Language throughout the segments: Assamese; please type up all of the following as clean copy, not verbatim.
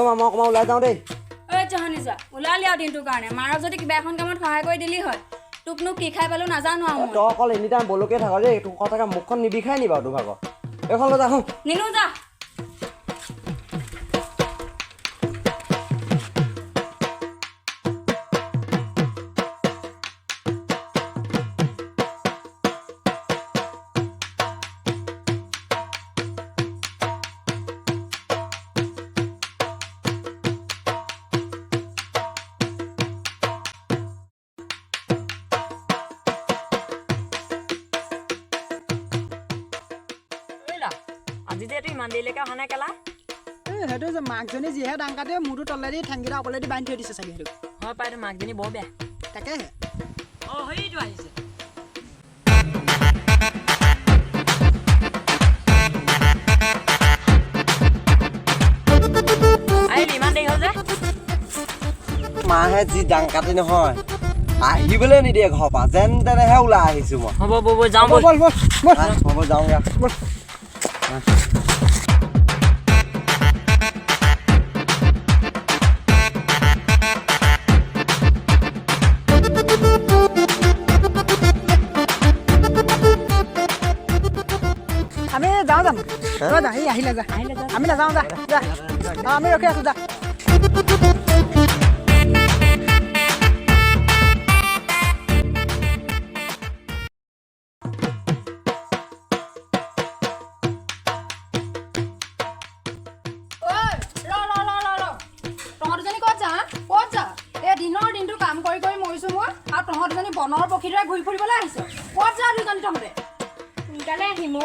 মামা অকণমান ওলাই যাওঁ দেই জহনি যোৱা ওলালি আৰু দিনটোৰ কাৰণে মাৰক যদি কিবা এখন কামত সহায় কৰি দিলি হয় তোকনো কি খাই পালো নাজানো আৰু তই অকল এনি টাইম বলকে থাক দেই তোৰ কথাকে মুখখন নিবিষাই নি বাৰু তোৰ ভাগৰ এইখন লৈ যাওঁ নিনো যা আজি যে তুই ইমান দেৰিলৈকে অহা নাই কেলা সেইটো যে মাকজনী যিহে দাং কাটে মোৰটো তলেদি ঠেংকেইটা অকলেদি বান্ধি থৈ দিছে চাগে সেইটো হয় পাই তোৰ মাকজনী বৰ বেয়া তাকেহে সেইটো আহিছে আহিলি ইমান দেৰি হ'ল যে মাহে যি দাং কাটি নহয় আহিবলৈ নিদিয়ে ঘৰৰ পৰা যেন তেনেহে ওলাই আহিছোঁ মই হ'ব ব'ব যাওঁ ব'ল হ'ব যাওঁগৈ আমি যাওঁ যাম তই যা সেই আহিলে যা আমি নাযাওঁ যা যা আমি ৰখি আছোঁ যা দিনটো কাম কৰি কৰি মৰিছো মই আৰু তহঁতজনী বনৰ পক্ষীদৰে ঘূৰি ফুৰিবলৈ আহিছো ক'ত যা দুজনী তহঁতে সোনকালে আহিম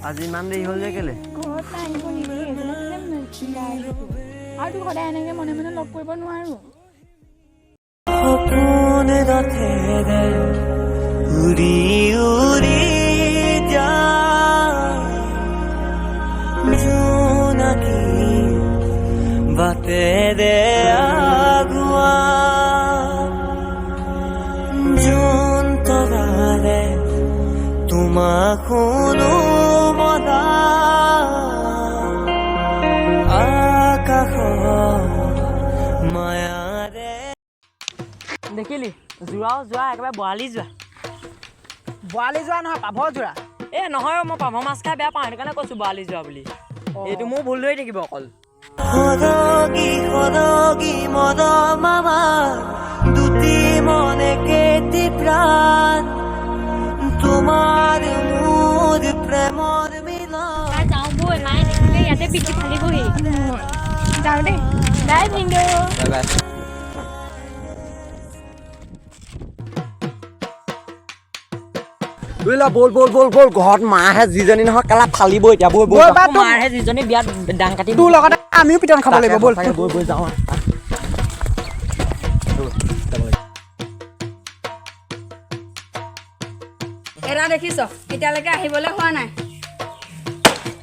আজি ইমান দেৰি হ'ল যে কেলে আৰু সদায় এনেকে মনে মনে লগ কৰিব নোৱাৰো সপোনে রাতে দে উড়ি উড়ি যায় জোনাকি বাতে দে আগুয়া জোন তরালে তোমাক শুনো মদা আকাশ মায়া দেখিলি যোৱাও যোৱা একেবাৰে বৰালি যোৱা নহয় পাভ যোৰা নহয় মই পাভ মাছ খাই বেয়া পাওঁ সেইটো কাৰণে কৈছোঁ বৰালি যোৱা বুলি এইটো মোৰ ভুল হৈ থাকিব অকল সদগী মদ মামা দুটি মনে কেটি প্ৰাণ তোমাৰ মোৰ প্ৰেমৰ মিলন যাওঁ বৈ মায়ে দেখিলে ইয়াতে পিঠি ফালিবহি যাওঁ দেই বাই ভিনদেউ বল ঘৰত মাহে যিজনী নহয় কেলা ফালিব এতিয়া বল মাৰহে যিজনী বিয়াত ডাং কাটি তোৰ লগতে আমিও পিটন খাব লাগিব বল বল যাওঁ এৰা দেখিছ এতিয়ালৈকে আহিবলৈ হোৱা নাই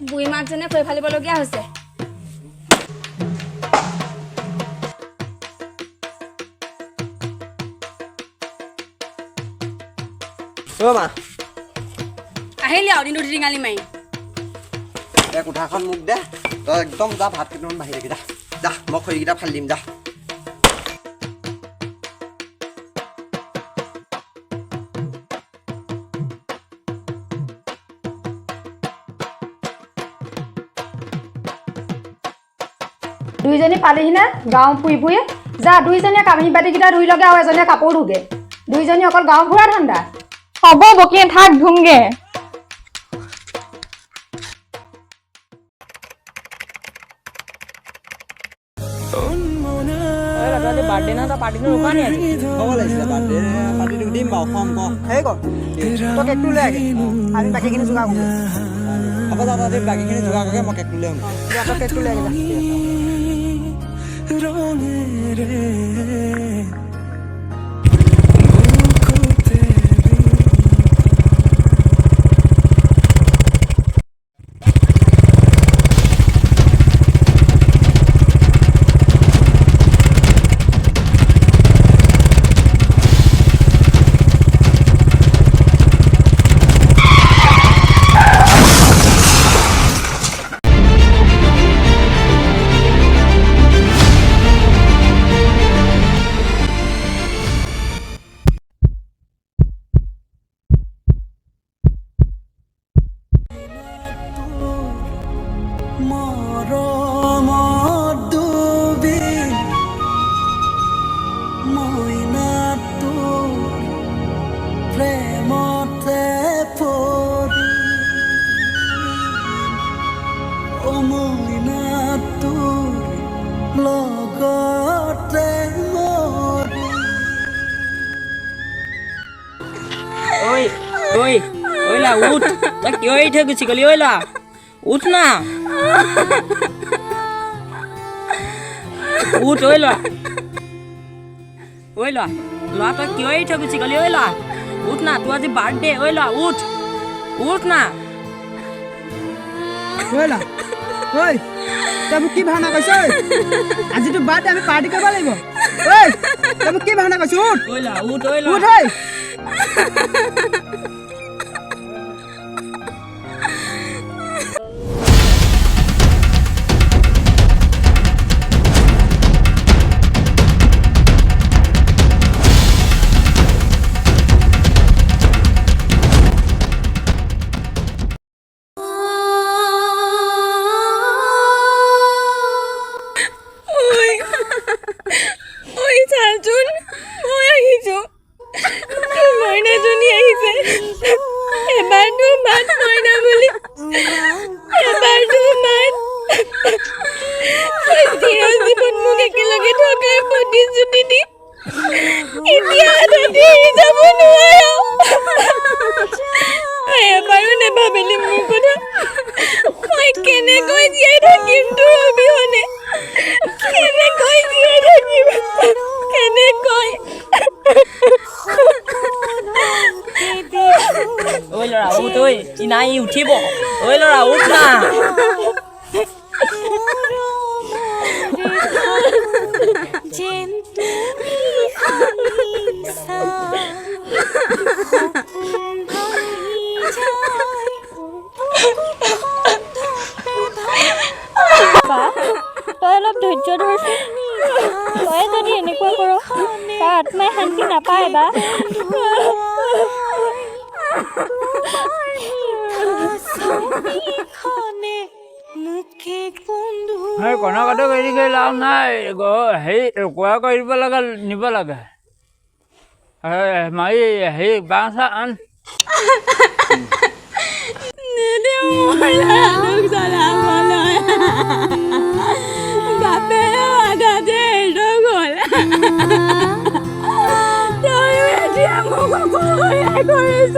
বুঢ়ী মাকজনে খৈ ফালিবলগীয়া হৈছে মা আহিলি আৰু দিনটো টিঙালি মাৰি এই কোঠাখন মোক দে তই একদম যা ভাত কেইটামান বাঢ়ি থাকি যা মই খৰিকেইটা ফালি দিম যা দুইজনী পালিহি নে গাঁও ফুৰি ফুৰি যা দুইজনীয়ে কামি বাতিকেইটা ধুই লগে আৰু এজনীয়ে কাপোৰ ধুগে দুইজনী অকল গাঁও ফুৰা ধান্দা হ'ব বকিয়ে থাক ধুমগে পাৰ্টিটো নোখোৱা নি আজি খাব লাগিছিলে বাৰ্থডে পাৰ্টিটো দিম বাৰু খুৱাম ক হেৰি কৰ তই কেকটো লৈ আগে আমি বাকীখিনি যোগাৰ কৰোঁ হ'ব যা তহঁতি বাকীখিনি যোগাৰ কৰিকে মই কেকটো লৈ আহিম যা তই কেকটো লৈ আগে যা ঐ ঐ ঐ লা উঠ তই কিয় এৰি থৈ গুচি গলি ঐ লা উঠ না উঠ ঐ লা ল'ৰা তই কিয় এৰি থৈ গুচি গলি ঐ লা উঠ না তোৰ আজি বাৰ্থডে ঐ লা উঠ না ঐ লা ঐ তই মোক কি ভাওনা কৰিছ আজিতো বাৰ্থডে আমি পাৰ্টি কৰিব লাগিব ঐ তই মোক কি ভাওনা কৰিছ উঠ ঐ লা উঠ উঠ ঐ ঐ ল'ৰা উঠ ঐ ই নাই উঠিব ঐ ল'ৰা উঠ না তই অলপ ধৈৰ্য ধৰচোন তই যদি এনেকুৱা কৰ তাৰ আত্মাই শান্তি নাপায় বা কণা কটা কৰি লাভ নাই হেৰি কোৱা কৰি দিব লাগে নিব লাগে মাৰি হেৰি বাঁহ চাহ আন কৰিছ